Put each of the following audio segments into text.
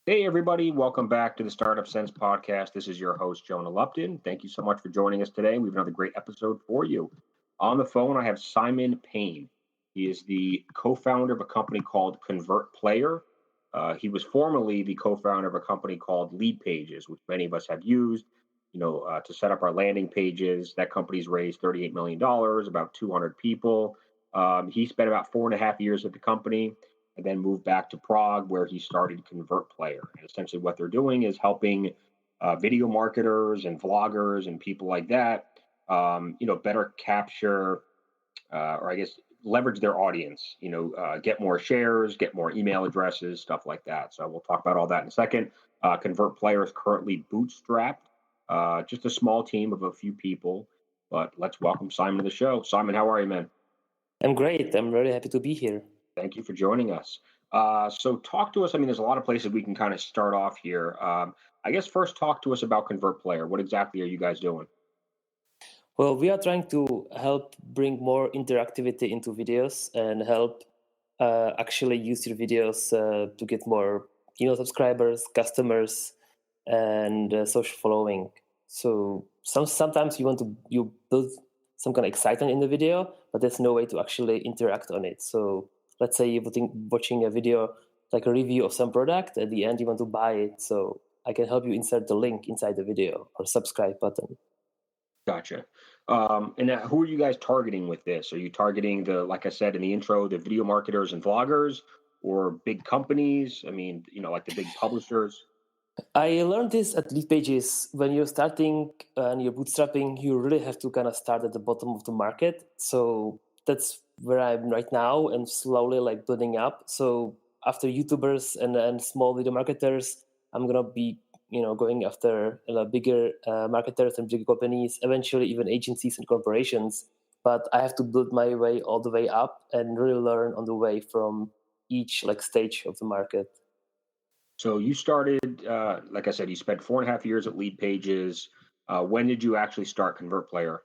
Hey, everybody. Welcome back to the Startup Sense podcast. This is your host, Jonah Lupton. Thank you so much for joining us today. We have another great episode for you. On the phone, I have Simon Payne. He is the co-founder of a company called ConvertPlayer. He was formerly the co-founder of a company called LeadPages, which many of us have used, to set up our landing pages. That company's raised $38 million, about 200 people. He spent about 4.5 years at the company and then moved back to Prague, where he started ConvertPlayer. And essentially what they're doing is helping video marketers and vloggers and people like that, better capture, or I guess leverage their audience, get more shares, get more email addresses, stuff like that. So we'll talk about all that in a second. ConvertPlayer is currently bootstrapped, just a small team of a few people, but let's welcome Simon to the show. Simon, how are you, man? I'm great. I'm really happy to be here. Thank you for joining us. So talk to us. I mean, there's a lot of places we can kind of start off here. I guess first talk to us about ConvertPlayer. What exactly are you guys doing? Well, we are trying to help bring more interactivity into videos and help actually use your videos to get more, subscribers, customers, and social following. So sometimes you build some kind of excitement in the video, but there's no way to actually interact on it. So let's say you're watching a video, like a review of some product. At the end, you want to buy it. So I can help you insert the link inside the video or subscribe button. Gotcha. And who are you guys targeting with this? Are you targeting like I said in the intro, the video marketers and vloggers, or big companies? I mean, like the big publishers? I learned this at LeadPages. When you're starting and you're bootstrapping, you really have to kind of start at the bottom of the market. So that's where I'm right now and slowly like building up. So after YouTubers and small video marketers, I'm going to be, going after bigger marketers and bigger companies, eventually even agencies and corporations. But I have to build my way all the way up and really learn on the way from each like stage of the market. So you started, like I said, you spent 4.5 years at LeadPages. When did you actually start ConvertPlayer?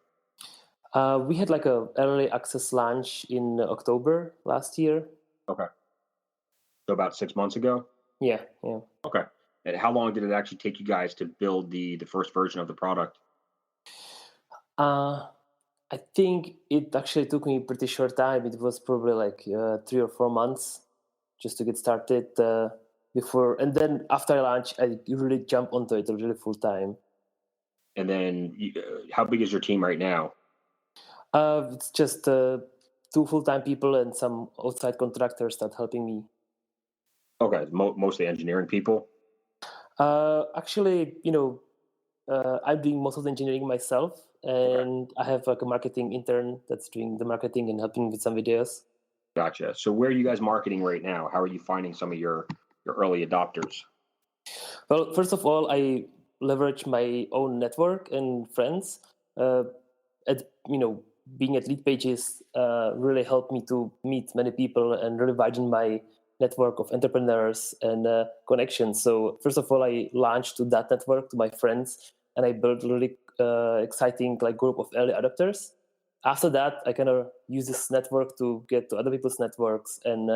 We had like a early access launch in October last year. Okay. So about 6 months ago? Yeah. Okay. And how long did it actually take you guys to build the first version of the product? I think it actually took me a pretty short time. It was probably like 3 or 4 months just to get started before. And then after I launched, I really jumped onto it really full time. And then how big is your team right now? It's just 2 full-time people and some outside contractors that helping me. Okay, mostly engineering people? Actually, I'm doing most of the engineering myself, and I have like a marketing intern that's doing the marketing and helping with some videos. Gotcha. So where are you guys marketing right now? How are you finding some of your early adopters? Well, first of all, I leverage my own network and friends. Being at LeadPages really helped me to meet many people and really widen my network of entrepreneurs and connections. So first of all, I launched to that network to my friends, and I built a really exciting like group of early adopters. After that, I kind of use this network to get to other people's networks, and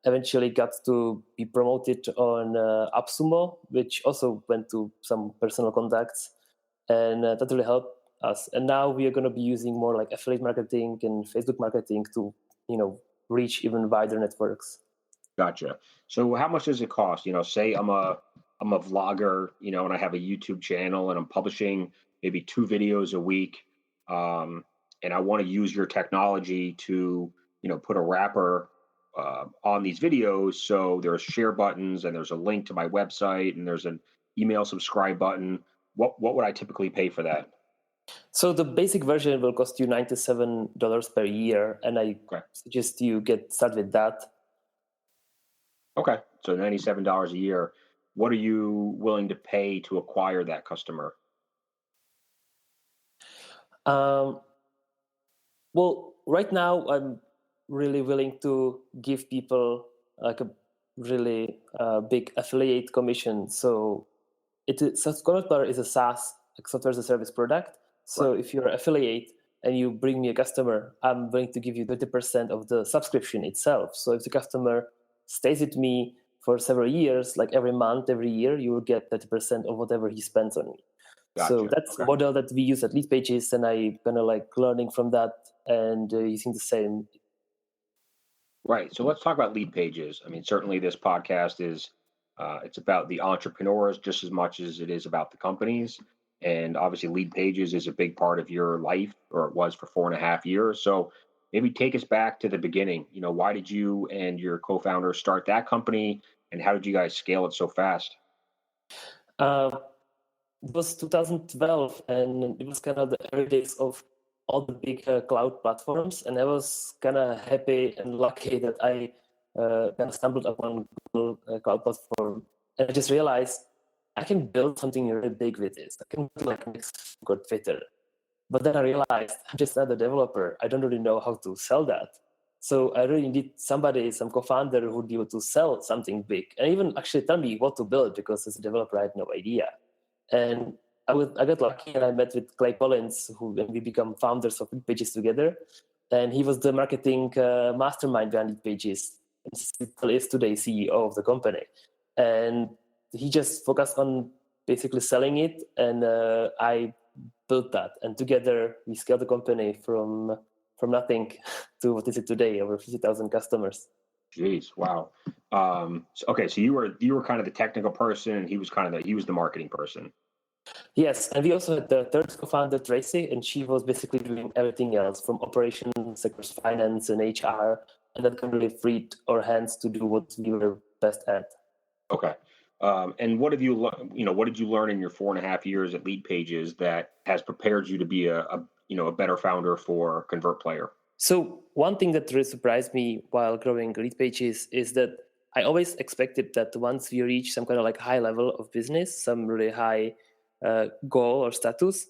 eventually got to be promoted on AppSumo, which also went to some personal contacts, and that really helped us. And now we are going to be using more like affiliate marketing and Facebook marketing to, reach even wider networks. Gotcha. So how much does it cost? Say I'm a vlogger, and I have a YouTube channel and I'm publishing maybe 2 videos a week, and I want to use your technology to, put a wrapper on these videos. So there's share buttons and there's a link to my website and there's an email subscribe button. What would I typically pay for that? So the basic version will cost you $97 per year, and I suggest you get started with that. Okay, so $97 a year. What are you willing to pay to acquire that customer? Well, right now I'm really willing to give people like a really big affiliate commission. So ConvertPlayer is a SaaS, like software as a service product. So if you're an affiliate and you bring me a customer, I'm willing to give you 30% of the subscription itself. So if the customer stays with me for several years, like every month, every year, you will get 30% of whatever he spends on me. So Gotcha. that's the Okay. model that we use at LeadPages, and I kind of like learning from that and using the same. Right. So let's talk about lead pages. I mean, certainly this podcast is it's about the entrepreneurs just as much as it is about the companies. And obviously, lead pages is a big part of your life, or it was for 4.5 years. So maybe take us back to the beginning. You know, why did you and your co-founder start that company, and how did you guys scale it so fast? Uh, it was 2012, and it was kind of the early days of all the big cloud platforms. And I was kind of happy and lucky that I kind of stumbled upon Google Cloud Platform, and I just realized I can build something really big with this. I can build like next good Twitter. But then I realized I'm just not a developer. I don't really know how to sell that. So I really need somebody, some co-founder who would be able to sell something big and even actually tell me what to build, because as a developer, I had no idea. And I got lucky and I met with Clay Collins, and we become founders of LeadPages together. And he was the marketing mastermind behind LeadPages, and still is today CEO of the company. And he just focused on basically selling it, and I built that. And together we scaled the company from nothing to what is it today, over 50,000 customers. Jeez, wow. Okay, so you were kind of the technical person, and he was the marketing person. Yes, and we also had the third co-founder, Tracy, and she was basically doing everything else from operations, sectors, finance, and HR, and that kind of really freed our hands to do what we were best at. Okay. And what have you learned? You know, what did you learn in your 4.5 years at Lead Pages that has prepared you to be a better founder for ConvertPlayer? So one thing that really surprised me while growing LeadPages is that I always expected that once we reach some kind of like high level of business, some really high goal or status,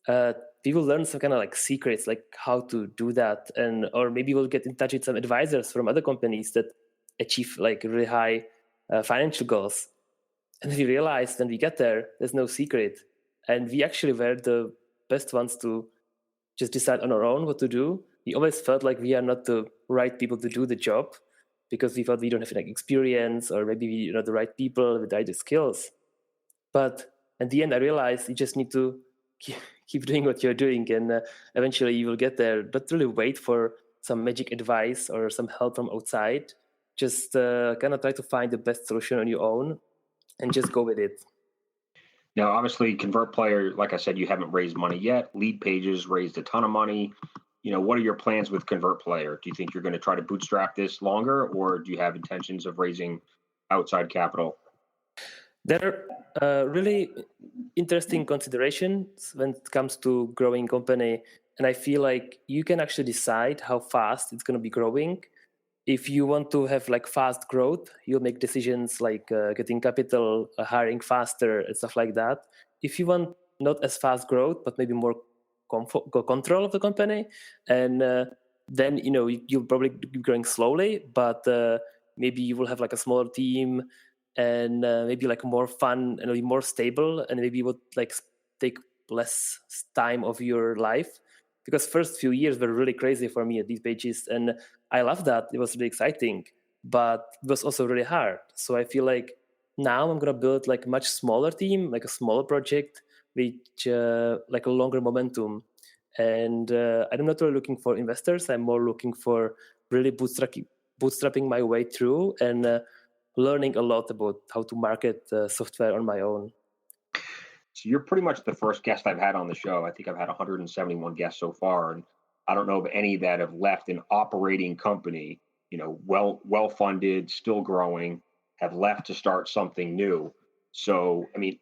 we will learn some kind of like secrets, like how to do that, and or maybe we'll get in touch with some advisors from other companies that achieve like really high financial goals. And we realized when we get there, there's no secret, and we actually were the best ones to just decide on our own what to do. We always felt like we are not the right people to do the job because we thought we don't have like experience, or maybe we're not the right people with the right skills. But at the end, I realized you just need to keep doing what you're doing, and eventually you will get there. Don't really wait for some magic advice or some help from outside. Just kind of try to find the best solution on your own and just go with it. Now, obviously, ConvertPlayer, like I said, you haven't raised money yet. Lead Pages raised a ton of money. You know, what are your plans with ConvertPlayer? Do you think you're going to try to bootstrap this longer, or do you have intentions of raising outside capital? There are really interesting considerations when it comes to growing company, and I feel like you can actually decide how fast it's going to be growing. If you want to have like fast growth, you'll make decisions like getting capital, hiring faster, and stuff like that. If you want not as fast growth, but maybe more control of the company, and then you'll probably be growing slowly, but maybe you will have like a smaller team, and maybe like more fun and be more stable, and maybe would like take less time of your life, because first few years were really crazy for me at LeadPages, and I love that. It was really exciting, but it was also really hard. So I feel like now I'm gonna build like much smaller team, like a smaller project, which like a longer momentum. And I'm not really looking for investors. I'm more looking for really bootstrapping my way through, and learning a lot about how to market software on my own. So you're pretty much the first guest I've had on the show. I think I've had 171 guests so far, and I don't know of any that have left an operating company, you know, well funded, still growing, have left to start something new. So, I mean,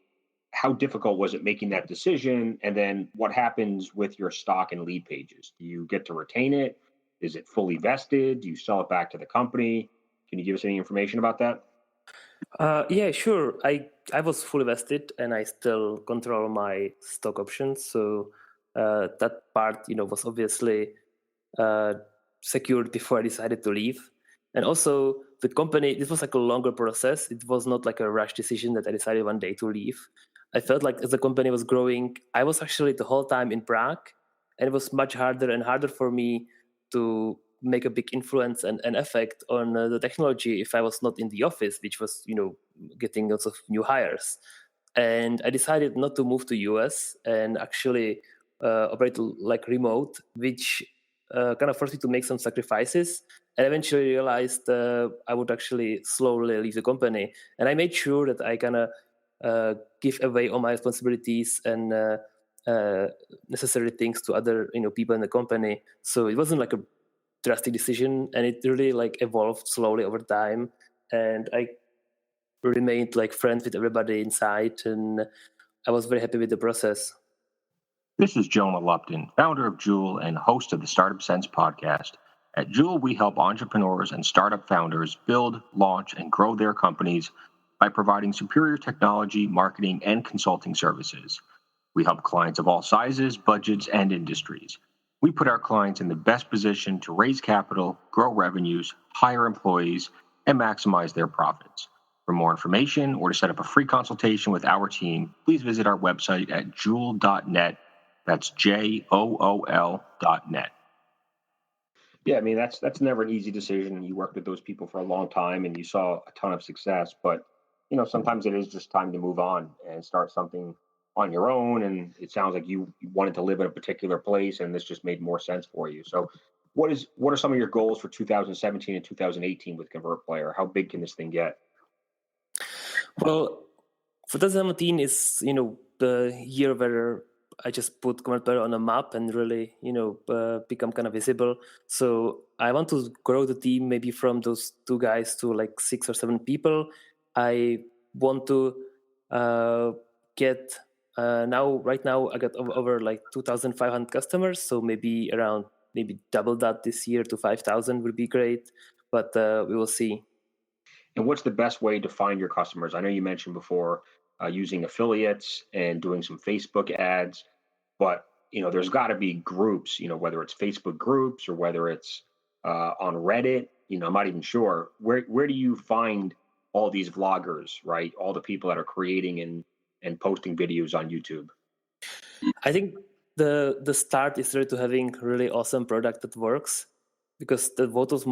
how difficult was it making that decision? And then what happens with your stock and Lead Pages? Do you get to retain it? Is it fully vested? Do you sell it back to the company? Can you give us any information about that? Yeah, sure. I was fully vested, and I still control my stock options. So that part, was obviously uh, secured before I decided to leave. And also, the company, this was like a longer process. It was not like a rush decision that I decided one day to leave. I felt like as the company was growing, I was actually the whole time in Prague, and it was much harder and harder for me to make a big influence and effect on the technology if I was not in the office, which was getting lots of new hires. And I decided not to move to US and actually operate like remote, which kind of forced me to make some sacrifices. And eventually realized I would actually slowly leave the company. And I made sure that I kind of give away all my responsibilities and necessary things to other people in the company. So it wasn't like a drastic decision, and it really like evolved slowly over time. And I remained like friends with everybody inside, and I was very happy with the process. This is Jonah Lupton, founder of Joule and host of the Startup Sense podcast. At Joule, we help entrepreneurs and startup founders build, launch, and grow their companies by providing superior technology, marketing, and consulting services. We help clients of all sizes, budgets, and industries. We put our clients in the best position to raise capital, grow revenues, hire employees, and maximize their profits. For more information or to set up a free consultation with our team, please visit our website at joule.net. That's JOOL.net. Yeah, I mean, that's never an easy decision. You worked with those people for a long time and you saw a ton of success, but sometimes it is just time to move on and start something on your own. And it sounds like you wanted to live in a particular place and this just made more sense for you. So what are some of your goals for 2017 and 2018 with ConvertPlayer? How big can this thing get? Well, 2017 is, the year where I just put ConvertPlayer on a map and really, become kind of visible. So I want to grow the team maybe from those 2 guys to like 6 or 7 people. I want to get right now I got over like 2,500 customers. So maybe double that this year to 5,000 would be great. But we will see. And what's the best way to find your customers? I know you mentioned before using affiliates and doing some Facebook ads, but there's got to be groups. Whether it's Facebook groups or whether it's on Reddit. I'm not even sure where do you find all these vloggers, right? All the people that are creating and posting videos on YouTube. I think the start is really to having really awesome product that works, because the word of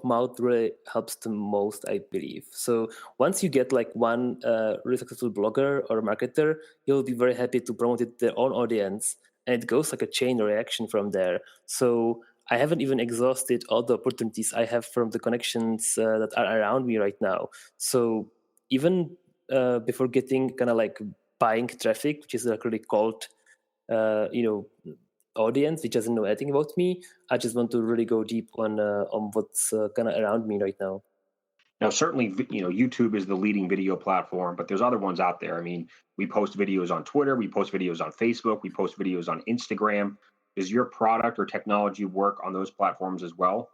mouth really helps the most, I believe. So once you get like one really successful blogger or marketer, you'll be very happy to promote it to their own audience, and it goes like a chain reaction from there. So I haven't even exhausted all the opportunities I have from the connections that are around me right now. So even before getting kind of like buying traffic, which is like really cold, audience which doesn't know anything about me, I just want to really go deep on what's kind of around me right now. Now, certainly, YouTube is the leading video platform, but there's other ones out there. I mean, we post videos on Twitter, we post videos on Facebook, we post videos on Instagram. Does your product or technology work on those platforms as well?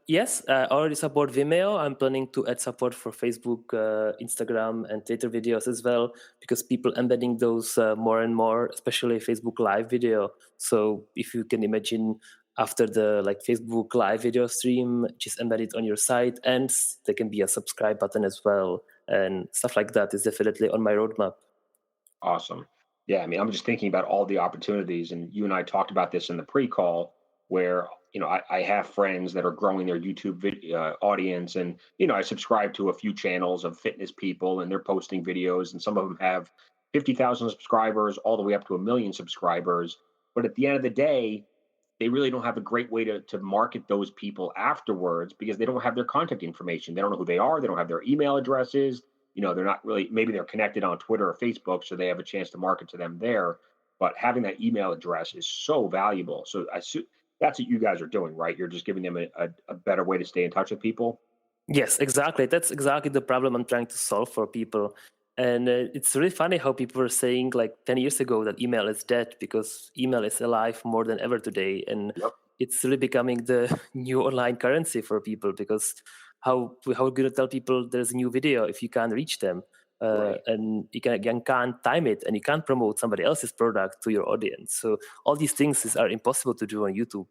Yes, I already support Vimeo. I'm planning to add support for Facebook, Instagram, and Twitter videos as well, because people embedding those more and more, especially Facebook Live video. So if you can imagine, after the like Facebook Live video stream, just embed it on your site, and there can be a subscribe button as well, and stuff like that is definitely on my roadmap. Awesome. Yeah, I mean, I'm just thinking about all the opportunities, and you and I talked about this in the pre-call, where I have friends that are growing their YouTube video audience, and I subscribe to a few channels of fitness people, and they're posting videos, and some of them have 50,000 subscribers, all the way up to 1 million subscribers. But at the end of the day, they really don't have a great way to market those people afterwards because they don't have their contact information. They don't know who they are. They don't have their email addresses. They're not really, maybe they're connected on Twitter or Facebook, so they have a chance to market to them there. But having that email address is so valuable. So that's what you guys are doing, right? You're just giving them a better way to stay in touch with people. Yes, exactly. That's exactly the problem I'm trying to solve for people. And it's really funny how people were saying like 10 years ago that email is dead, because email is alive more than ever today. And Yep. it's really becoming the new online currency for people, because how are you going to tell people there's a new video if you can't reach them? Right. And you can't time it, and you can't promote somebody else's product to your audience. So all these things are impossible to do on YouTube.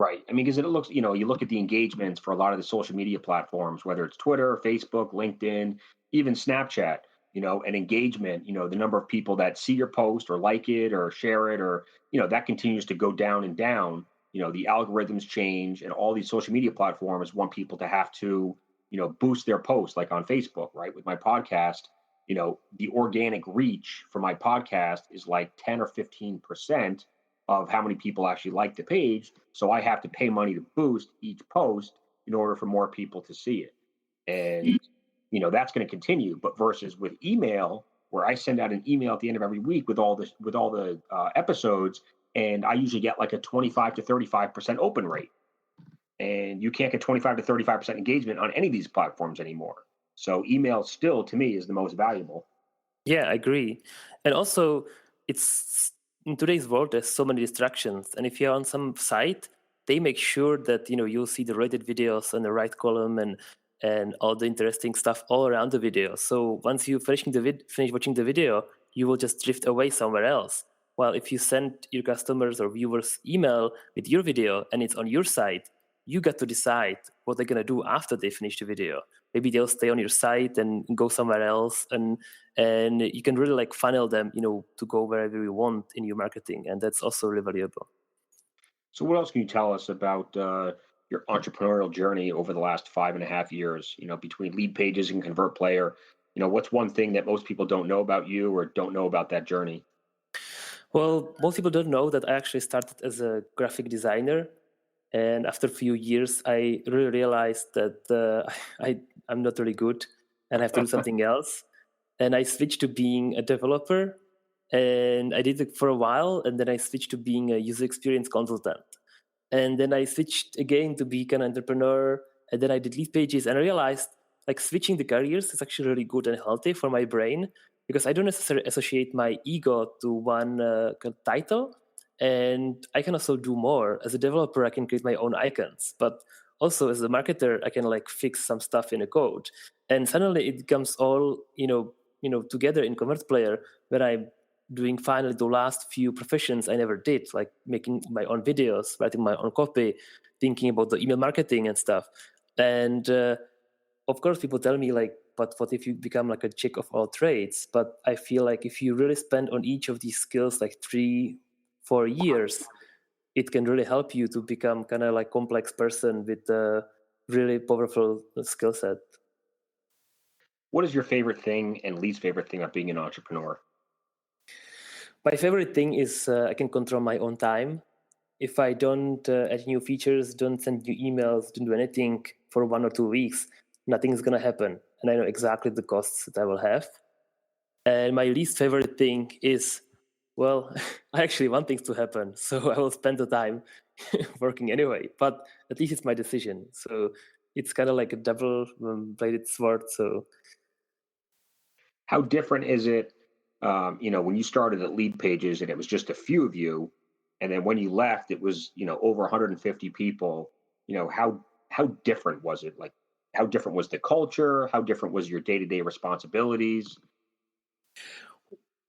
Right. I mean, because it looks, you look at the engagements for a lot of the social media platforms, whether it's Twitter, Facebook, LinkedIn, even Snapchat, and engagement, the number of people that see your post or like it or share it, or, that continues to go down and down. the algorithms change, and all these social media platforms want people to have to, boost their posts, like on Facebook, right? With my podcast, the organic reach for my podcast is like 10 or 15% of how many people actually like the page. So I have to pay money to boost each post in order for more people to see it. And, that's going to continue. But versus with email, where I send out an email at the end of every week with all this, with all the episodes, and I usually get like a 25 to 35% open rate. And you can't get 25 to 35% engagement on any of these platforms anymore. So email still, to me, is the most valuable. Yeah, I agree. And also, it's in today's world, there's so many distractions. And if you're on some site, they make sure that you'll see the rated videos on the right column and all the interesting stuff all around the video. So once you finish watching the video, you will just drift away somewhere else. While if you send your customers or viewers email with your video and it's on your site, you get to decide what they're gonna do after they finish the video. Maybe they'll stay on your site and go somewhere else, and you can really like funnel them, to go wherever you want in your marketing, and that's also really valuable. So, what else can you tell us about your entrepreneurial journey over the last 5.5 years? Between LeadPages and ConvertPlayer, what's one thing that most people don't know about you or don't know about that journey? Well, most people don't know that I actually started as a graphic designer. And after a few years, I really realized that I'm not really good and I have to do something else. And I switched to being a developer. And I did it for a while. And then I switched to being a user experience consultant. And then I switched again to be an entrepreneur. And then I did LeadPages. And I realized like switching the careers is actually really good and healthy for my brain, because I don't necessarily associate my ego to one title. And I can also do more. As a developer, I can create my own icons, but also as a marketer, I can like fix some stuff in a code. And suddenly it becomes all, together in ConvertPlayer, where I'm doing finally the last few professions I never did, like making my own videos, writing my own copy, thinking about the email marketing and stuff. And of course, people tell me like, but what if you become like a jack of all trades? But I feel like if you really spend on each of these skills like 3-4 years, it can really help you to become kind of like complex person with a really powerful skill set. What is your favorite thing and least favorite thing of being an entrepreneur? My favorite thing is I can control my own time. If I don't add new features, don't send new emails, don't do anything for 1 or 2 weeks, nothing is going to happen. And I know exactly the costs that I will have. And my least favorite thing is, well, I actually want things to happen. So I will spend the time working anyway. But at least it's my decision. So it's kind of like a double-bladed sword. So How different is it, when you started at LeadPages and it was just a few of you, and then when you left, it was, over 150 people. How different was it? Like, how different was the culture? How different was your day-to-day responsibilities?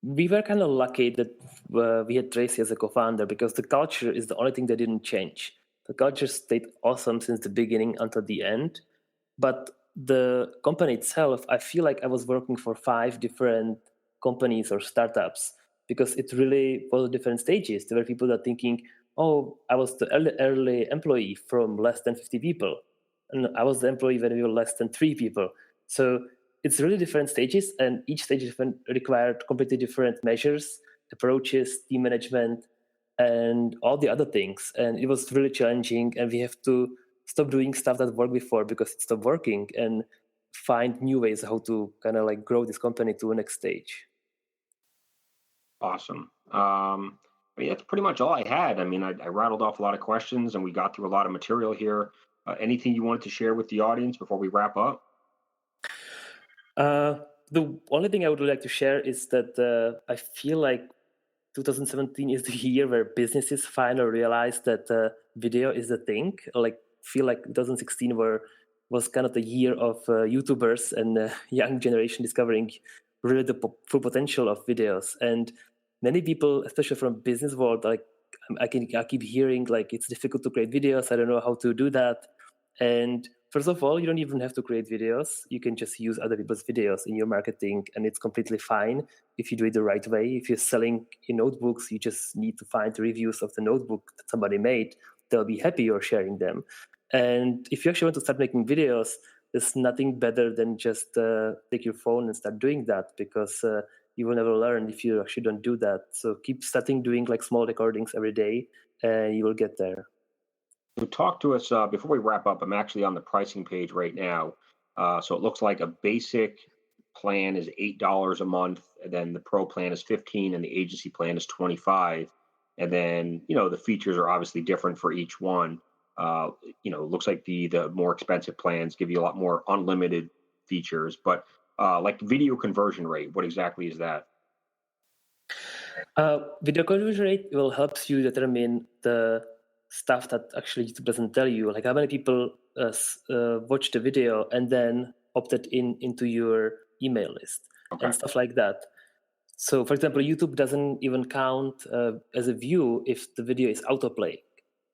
we were kind of lucky that we had Tracy as a co-founder, because the culture is the only thing that didn't change. The culture stayed awesome since the beginning until the end. But the company itself, I feel like I was working for 5 different companies or startups, because it really was different stages. There were people that thinking, oh, I was the early employee from less than 50 people. And I was the employee when we were less than 3 people. So it's really different stages, and each stage required completely different measures, approaches, team management, and all the other things. And it was really challenging, and we have to stop doing stuff that worked before because it stopped working, and find new ways how to kind of like grow this company to the next stage. Awesome. That's pretty much all I had. I rattled off a lot of questions and we got through a lot of material here. Anything you wanted to share with the audience before we wrap up? The only thing I would like to share is that I feel like 2017 is the year where businesses finally realize that video is the thing. Like, feel like 2016 was kind of the year of YouTubers and young generation discovering really the full potential of videos. And many people, especially from business world, like I keep hearing like it's difficult to create videos. I don't know how to do that. And first of all, you don't even have to create videos. You can just use other people's videos in your marketing, and it's completely fine if you do it the right way. If you're selling your notebooks, you just need to find reviews of the notebook that somebody made, they'll be happy you're sharing them. And if you actually want to start making videos, there's nothing better than just take your phone and start doing that, because you will never learn if you actually don't do that. So keep starting doing like small recordings every day, and you will get there. So talk to us before we wrap up. I'm actually on the pricing page right now. So it looks like a basic plan is $8 a month, and then the pro plan is 15, and the agency plan is 25. And then the features are obviously different for each one. It looks like the more expensive plans give you a lot more unlimited features, but like video conversion rate, what exactly is that? Video conversion rate will help you determine the stuff that actually YouTube doesn't tell you, like how many people watched the video and then opted into your email list and stuff like that. So, for example, YouTube doesn't even count as a view if the video is autoplay,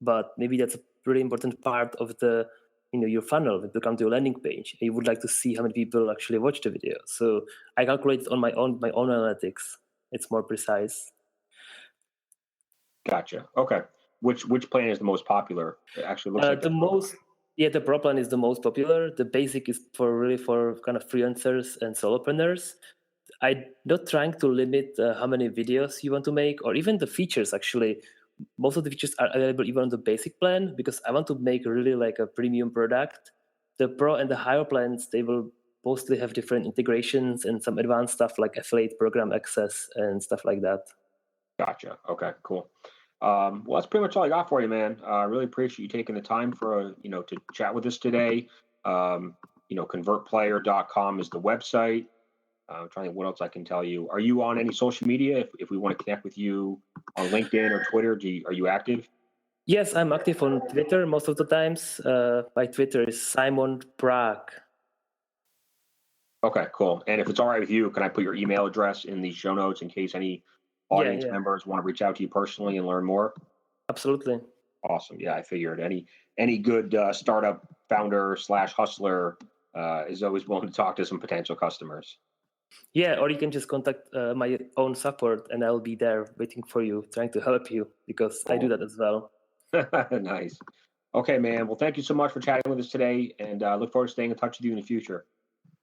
but maybe that's a pretty important part of the your funnel to come to your landing page. You would like to see how many people actually watch the video. So I calculate it on my own analytics. It's more precise. Gotcha. Okay. Which plan is the most popular? It actually looks like the pro plan is the most popular. The basic is for kind of freelancers and solopreneurs. I'm not trying to limit how many videos you want to make, or even the features. Actually, most of the features are available even on the basic plan, because I want to make really like a premium product. The pro and the higher plans, they will mostly have different integrations and some advanced stuff like affiliate program access and stuff like that. Gotcha. Okay, cool. Well, that's pretty much all I got for you, man. I really appreciate you taking the time for to chat with us today. ConvertPlayer.com is the website. I'm trying to think what else I can tell you. Are you on any social media? If we want to connect with you on LinkedIn or Twitter, are you active? Yes, I'm active on Twitter most of the times. My Twitter is Simon Prague. Okay, cool. And if it's all right with you, can I put your email address in the show notes in case any audience members want to reach out to you personally and learn more? Absolutely. Awesome. Yeah, I figured any good startup founder / hustler is always willing to talk to some potential customers. Yeah, or you can just contact my own support, and I'll be there waiting for you, trying to help you, because I do that as well. Nice. Okay, man. Well, thank you so much for chatting with us today, and I look forward to staying in touch with you in the future.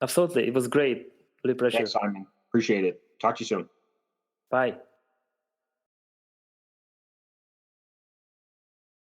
Absolutely. It was great. Really pleasure. Thanks, Simon. Appreciate it. Talk to you soon. Bye.